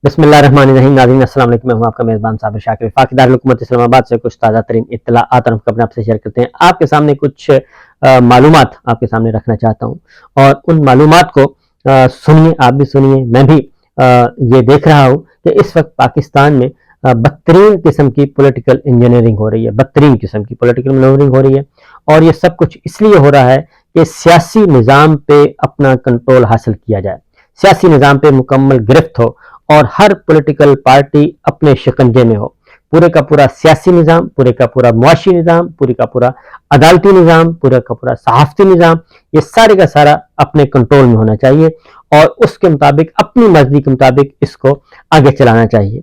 بسم اللہ الرحمن الرحیم. ناظرین السلام علیکم. میں ہوں آپ کا میزبان صابر شاکر وفاقی دارالحکومت اسلام آباد سے کچھ تازہ ترین اطلاعات اور اپنے آپ سے شیئر کرتے ہیں. آپ کے سامنے کچھ معلومات آپ کے سامنے رکھنا چاہتا ہوں اور ان معلومات کو سنیے, آپ بھی سنیے, میں بھی یہ دیکھ رہا ہوں کہ اس وقت پاکستان میں بدترین قسم کی پولیٹیکل انجینئرنگ ہو رہی ہے, بدترین قسم کی پولیٹیکل مینورنگ ہو رہی ہے. اور یہ سب کچھ اس لیے ہو رہا ہے کہ سیاسی نظام پہ اپنا کنٹرول حاصل کیا جائے, سیاسی نظام پہ مکمل گرفت ہو اور ہر پولیٹیکل پارٹی اپنے شکنجے میں ہو. پورے کا پورا سیاسی نظام, پورے کا پورا معاشی نظام, پورے کا پورا عدالتی نظام, پورے کا پورا صحافتی نظام, یہ سارے کا سارا اپنے کنٹرول میں ہونا چاہیے اور اس کے مطابق, اپنی مرضی کے مطابق اس کو آگے چلانا چاہیے.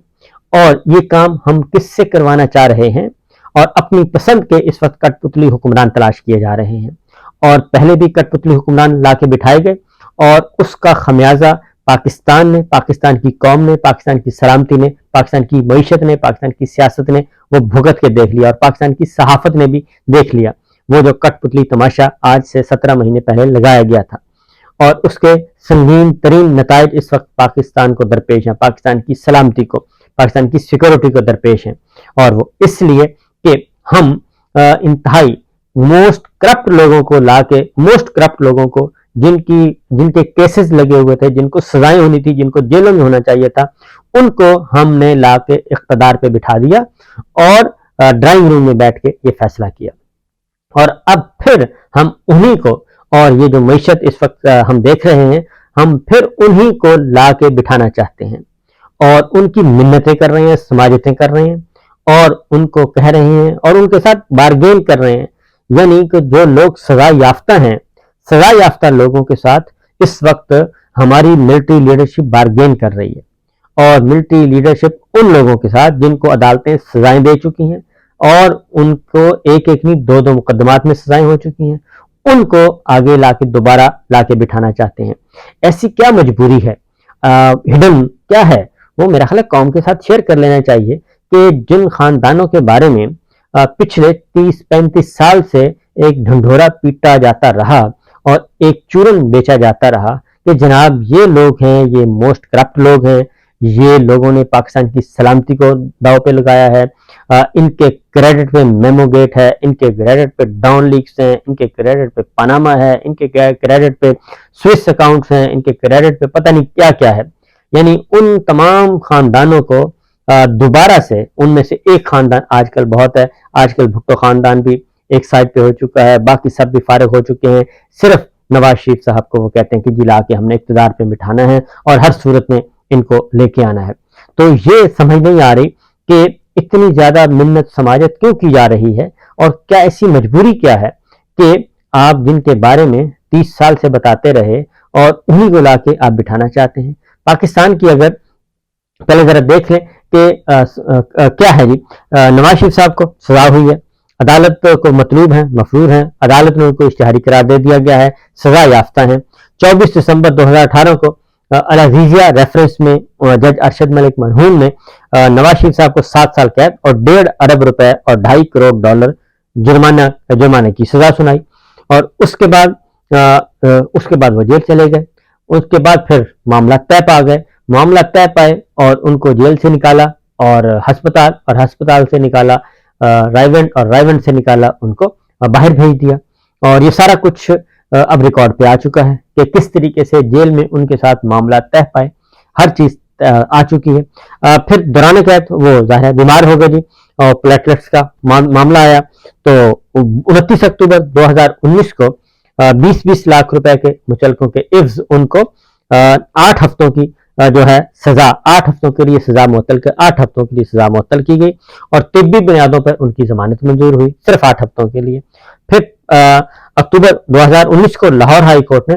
اور یہ کام ہم کس سے کروانا چاہ رہے ہیں؟ اور اپنی پسند کے اس وقت کٹ پتلی حکمران تلاش کیے جا رہے ہیں, اور پہلے بھی کٹ پتلی حکمران لا کے بٹھائے گئے اور اس کا خمیازہ پاکستان نے, پاکستان کی قوم نے, پاکستان کی سلامتی نے, پاکستان کی معیشت نے, پاکستان کی سیاست نے وہ بھگت کے دیکھ لیا اور پاکستان کی صحافت نے بھی دیکھ لیا. وہ جو کٹ پتلی تماشا آج سے 17 مہینے پہلے لگایا گیا تھا اور اس کے سنگین ترین نتائج اس وقت پاکستان کو درپیش ہیں, پاکستان کی سلامتی کو, پاکستان کی سیکورٹی کو درپیش ہیں. اور وہ اس لیے کہ ہم انتہائی موسٹ کرپٹ لوگوں کو لا کے, موسٹ کرپٹ لوگوں کو جن کے کیسز لگے ہوئے تھے, جن کو سزائیں ہونی تھی, جن کو جیلوں میں ہونا چاہیے تھا, ان کو ہم نے لا کے اقتدار پہ بٹھا دیا اور ڈرائنگ روم میں بیٹھ کے یہ فیصلہ کیا. اور اب پھر ہم انہی کو, اور یہ جو معیشت اس وقت ہم دیکھ رہے ہیں, ہم پھر انہی کو لا کے بٹھانا چاہتے ہیں اور ان کی منتیں کر رہے ہیں, سماجتیں کر رہے ہیں اور ان کو کہہ رہے ہیں اور ان کے ساتھ بارگین کر رہے ہیں. یعنی کہ جو لوگ سزا یافتہ ہیں, سزا یافتہ لوگوں کے ساتھ اس وقت ہماری ملٹری لیڈرشپ بارگین کر رہی ہے. اور ملٹری لیڈرشپ ان لوگوں کے ساتھ جن کو عدالتیں سزائیں دے چکی ہیں اور ان کو ایک نہیں 2 مقدمات میں سزائیں ہو چکی ہیں, ان کو آگے لا کے دوبارہ لا کے بٹھانا چاہتے ہیں. ایسی کیا مجبوری ہے, ہڈن کیا ہے, وہ میرا خیال ہے قوم کے ساتھ شیئر کر لینا چاہیے کہ جن خاندانوں کے بارے میں پچھلے 30-35 سال سے ایک ڈھنڈورا پیٹا جاتا رہا اور ایک چورن بیچا جاتا رہا کہ جناب یہ لوگ ہیں, یہ موسٹ کرپٹ لوگ ہیں, یہ لوگوں نے پاکستان کی سلامتی کو داؤ پہ لگایا ہے, ان کے کریڈٹ پہ میمو گیٹ ہے, ان کے کریڈٹ پہ ڈاؤن لیکس ہیں, ان کے کریڈٹ پہ پاناما ہے, ان کے کریڈٹ پہ سوئس اکاؤنٹس ہیں, ان کے کریڈٹ پہ پتہ نہیں کیا کیا ہے. یعنی ان تمام خاندانوں کو دوبارہ سے, ان میں سے ایک خاندان آج کل بہت ہے, آج کل بھٹو خاندان بھی ایک سائڈ پہ ہو چکا ہے, باقی سب بھی فارغ ہو چکے ہیں, صرف نواز شریف صاحب کو وہ کہتے ہیں کہ جی لا کے ہم نے اقتدار پہ بٹھانا ہے اور ہر صورت میں ان کو لے کے آنا ہے. تو یہ سمجھ نہیں آ رہی کہ اتنی زیادہ منت سماجت کیوں کی جا رہی ہے اور کیا ایسی مجبوری کیا ہے کہ آپ جن کے بارے میں 30 سال سے بتاتے رہے اور انہی کو لا کے آپ بٹھانا چاہتے ہیں. پاکستان کی اگر پہلے ذرا دیکھ لیں کہ کیا ہے جی, نواز شریف صاحب کو سزا ہوئی ہے, عدالت کو مطلوب ہیں, مفرور ہیں, عدالت میں ان کو اشتہاری قرار دے دیا گیا ہے, سزا یافتہ ہیں. 24 دسمبر 2018 کو العزیزیہ ریفرنس میں جج ارشد ملک مرحوم نے نواز شریف صاحب کو 7 سال قید اور 1.5 ارب روپے اور $2.5 کروڑ جرمانہ کی سزا سنائی. اور اس کے بعد وہ جیل چلے گئے. اس کے بعد پھر معاملہ طے پا گئے, معاملہ طے پائے اور ان کو جیل سے نکالا اور ہسپتال سے نکالا رائیونڈ, اور رائیونڈ سے نکالا ان کو باہر بھیج دیا. اور یہ سارا کچھ اب ریکارڈ پہ آ چکا ہے کہ کس طریقے سے جیل میں ان کے ساتھ معاملہ طے پائے, ہر چیز آ چکی ہے. پھر دوران قید وہ ظاہر ہے بیمار ہو گئے جی, اور پلیٹلیٹس کا معاملہ آیا تو 29 اکتوبر 2019 کو 20 لاکھ روپے کے مچلکوں کے عوض ان کو 8 ہفتوں کی جو ہے سزا, 8 ہفتوں کے لیے سزا معطل کی گئی اور طبی بنیادوں پر ان کی ضمانت منظور ہوئی, صرف 8 ہفتوں کے لیے. پھر اکتوبر 2019 کو لاہور ہائی کورٹ نے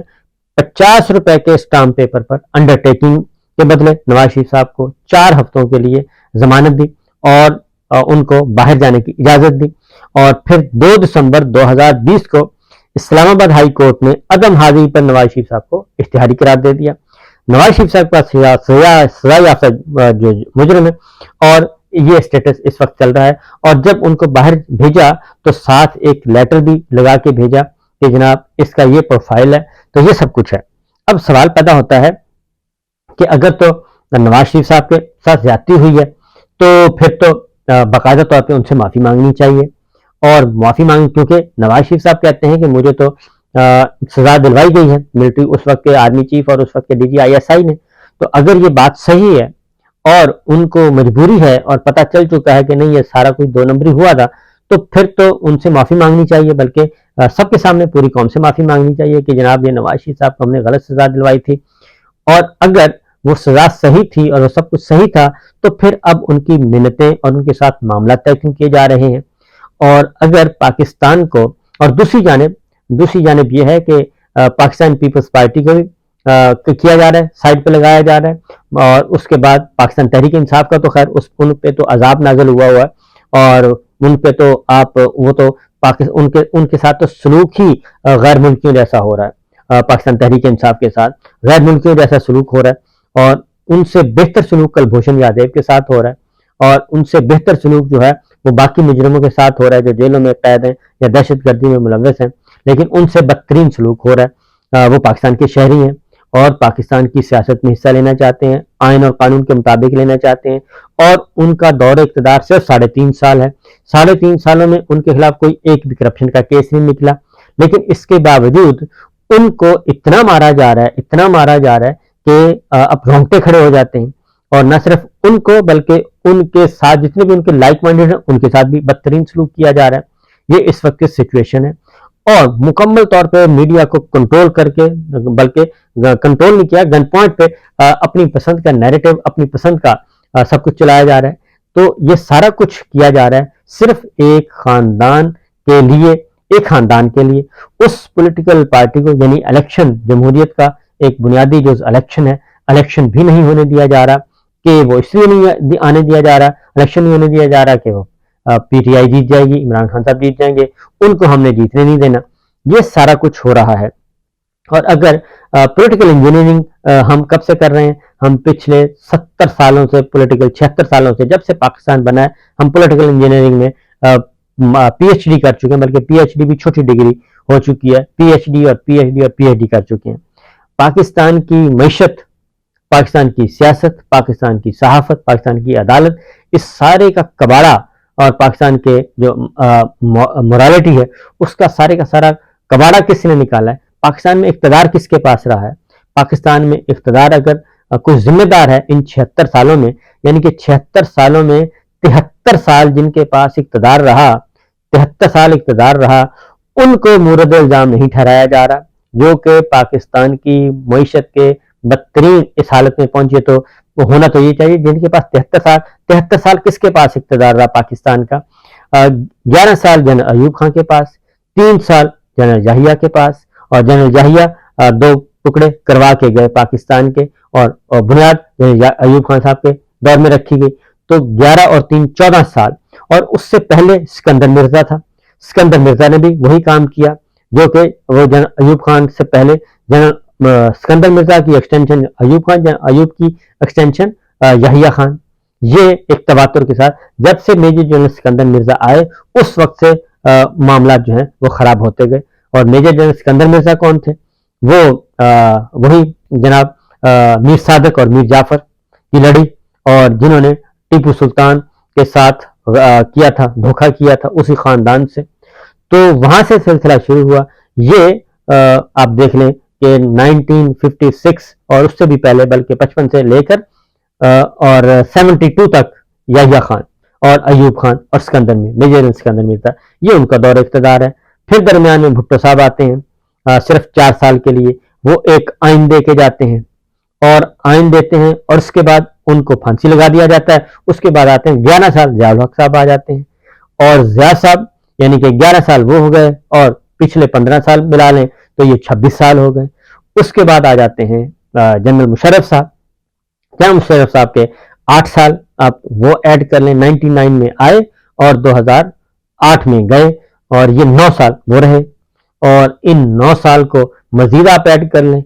50 روپے کے اسٹامپ پیپر پر انڈر ٹیکنگ کے بدلے نواز شریف صاحب کو 4 ہفتوں کے لیے ضمانت دی اور ان کو باہر جانے کی اجازت دی. اور پھر 2 دسمبر 2020 کو اسلام آباد ہائی کورٹ نے عدم حاضری پر نواز شریف صاحب کو اشتہاری قرار دے دیا. نواز شریف صاحب کا سزا یافتہ جو مجرم ہے اور یہ اسٹیٹس اس وقت چل رہا ہے. اور جب ان کو باہر بھیجا تو ساتھ ایک لیٹر بھی لگا کے بھیجا کہ جناب اس کا یہ پروفائل ہے, تو یہ سب کچھ ہے. اب سوال پیدا ہوتا ہے کہ اگر تو نواز شریف صاحب کے ساتھ زیادتی ہوئی ہے تو پھر تو باقاعدہ طور پہ ان سے معافی مانگنی چاہیے، اور معافی مانگ، کیونکہ نواز شریف صاحب کہتے ہیں کہ مجھے تو سزا دلوائی گئی ہے ملٹری، اس وقت کے آرمی چیف اور اس وقت کے DGI نے، تو اگر یہ بات صحیح ہے اور ان کو مجبوری ہے اور پتہ چل چکا ہے کہ نہیں یہ سارا کچھ 2 نمبری ہوا تھا، تو پھر تو ان سے معافی مانگنی چاہیے، بلکہ سب کے سامنے پوری قوم سے معافی مانگنی چاہیے کہ جناب یہ نواز شریف صاحب کو ہم نے غلط سزا دلوائی تھی، اور اگر وہ سزا صحیح تھی اور وہ سب کچھ صحیح تھا تو پھر اب ان کی منتیں اور ان کے ساتھ معاملات طے کیے جا رہے ہیں۔ اور اگر پاکستان کو، اور دوسری جانب یہ ہے کہ پاکستان پیپلز پارٹی کو بھی کیا جا رہا ہے، سائڈ پہ لگایا جا رہا ہے، اور اس کے بعد پاکستان تحریک انصاف کا تو خیر ان پہ تو عذاب نازل ہوا ہے، اور ان پہ تو وہ تو ان کے ساتھ تو سلوک ہی غیر ملکیوں جیسا ہو رہا ہے، پاکستان تحریک انصاف کے ساتھ غیر ملکیوں جیسا سلوک ہو رہا ہے، اور ان سے بہتر سلوک کلبھوشن یادیو کے ساتھ ہو رہا ہے، اور ان سے بہتر سلوک جو ہے وہ باقی مجرموں کے ساتھ ہو رہا ہے جو جیلوں میں قید ہیں یا دہشت گردی میں ملوث ہیں، لیکن ان سے بدترین سلوک ہو رہا ہے۔ وہ پاکستان کے شہری ہیں اور پاکستان کی سیاست میں حصہ لینا چاہتے ہیں، آئین اور قانون کے مطابق لینا چاہتے ہیں، اور ان کا دور اقتدار صرف 3.5 سال ہے، 3.5 سالوں میں ان کے خلاف کوئی ایک بھی کرپشن کا کیس نہیں نکلا، لیکن اس کے باوجود ان کو اتنا مارا جا رہا ہے کہ اب رونگٹے کھڑے ہو جاتے ہیں، اور نہ صرف ان کو بلکہ ان کے ساتھ جتنے بھی ان کے لائک مائنڈڈ ہیں ان کے ساتھ بھی بدترین سلوک کیا جا رہا ہے۔ یہ اس وقت کی سچویشن ہے، اور مکمل طور پہ میڈیا کو کنٹرول کر کے، بلکہ کنٹرول نہیں کیا، گن پوائنٹ پہ اپنی پسند کا نیریٹو، اپنی پسند کا سب کچھ چلایا جا رہا ہے۔ تو یہ سارا کچھ کیا جا رہا ہے صرف ایک خاندان کے لیے، اس پولیٹیکل پارٹی کو، یعنی الیکشن، جمہوریت کا ایک بنیادی جز الیکشن ہے، الیکشن بھی نہیں ہونے دیا جا رہا، کہ وہ اس لیے نہیں آنے دیا جا رہا، الیکشن نہیں ہونے دیا جا رہا کہ وہ PTI جیت جائے گی، عمران خان صاحب جیت جائیں گے، ان کو ہم نے جیتنے نہیں دینا، یہ سارا کچھ ہو رہا ہے۔ اور اگر پولیٹیکل انجینئرنگ ہم کب سے کر رہے ہیں؟ ہم پچھلے 70 سالوں سے، 76 سالوں سے، جب سے پاکستان بنا ہے، ہم پولیٹیکل انجینئرنگ میں PhD کر چکے ہیں، بلکہ PhD بھی چھوٹی ڈگری ہو چکی ہے، PhD اور PhD کر چکے ہیں۔ پاکستان کی معیشت، پاکستان کی سیاست، پاکستان کی صحافت، پاکستان کی عدالت، اس سارے کا کباڑہ، اور پاکستان کے جو مورالٹی ہے اس کا سارا کباڑہ کس نے نکالا ہے؟ پاکستان میں اقتدار کس کے پاس رہا ہے؟ پاکستان میں اقتدار اگر کوئی ذمہ دار ہے ان 76 سالوں میں، یعنی کہ 76 سالوں میں 73 سال جن کے پاس اقتدار رہا، 73 سال اقتدار رہا، ان کو مورد الزام نہیں ٹھہرایا جا رہا، جو کہ پاکستان کی معیشت کے بدترین اس حالت میں پہنچے، تو وہ ہونا تو یہ چاہیے جن کے پاس 73 سال کس کے پاس اقتدار رہا پاکستان کا؟ 11 سال جنرل ایوب خان کے پاس، 3 سال جنرل یحییٰ کے پاس، اور جنرل یحییٰ 2 ٹکڑے کروا کے گئے پاکستان کے، اور بنیاد جنرل ایوب خان صاحب کے دور میں رکھی گئی، تو 11 اور 3 14 سال۔ اور اس سے پہلے سکندر مرزا تھا، سکندر مرزا نے بھی وہی کام کیا، جو کہ وہ جنرل ایوب خان سے پہلے جنرل سکندر مرزا کی ایکسٹینشن ایوب خان، ایوب کی ایکسٹینشن یحییٰ خان، یہ ایک تواتر کے ساتھ جب سے میجر جنرل سکندر مرزا آئے اس وقت سے معاملات جو ہیں وہ خراب ہوتے گئے۔ اور میجر جنرل سکندر مرزا کون تھے؟ وہ وہی جناب میر صادق اور میر جعفر کی لڑی، اور جنہوں نے ٹیپو سلطان کے ساتھ کیا تھا، دھوکہ کیا تھا اسی خاندان سے، تو وہاں سے سلسلہ شروع ہوا۔ یہ آپ دیکھ لیں کہ 1956 اور اس سے بھی پہلے، بلکہ 55 سے لے کر اور 72 تک یحییٰ خان اور ایوب خان اور سکندر میجر سکندر مرزا، یہ ان کا دور اقتدار ہے۔ پھر درمیان میں بھٹو صاحب آتے ہیں صرف 4 سال کے لیے، وہ ایک آئین دے کے جاتے ہیں، اور آئین دیتے ہیں، اور اس کے بعد ان کو پھانسی لگا دیا جاتا ہے۔ اس کے بعد آتے ہیں 11 سال ضیاء الحق صاحب آ جاتے ہیں، اور ضیاء صاحب یعنی کہ 11 سال وہ ہو گئے، اور پچھلے 15 سال ملا لیں تو یہ 26 سال ہو گئے۔ اس کے بعد آ جاتے ہیں جنرل مشرف صاحب، جنرل مشرف صاحب کے 8 سال آپ وہ ایڈ کر لیں، 99 میں آئے اور 2008 میں گئے، اور یہ 9 سال وہ رہے، اور ان 9 سال کو مزید آپ ایڈ کر لیں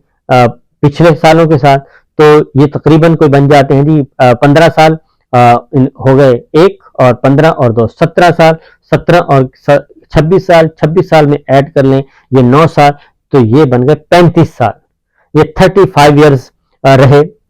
پچھلے سالوں کے ساتھ، تو یہ تقریباً کوئی بن جاتے ہیں جی 15 سال ہو گئے، 1 اور 15 اور 2 17 سال، 17 اور 26 سال، 26 سال میں ایڈ کر لیں یہ 9 سال، تو یہ بن گئے 35 سال۔ یہ 35 ایئرز رہے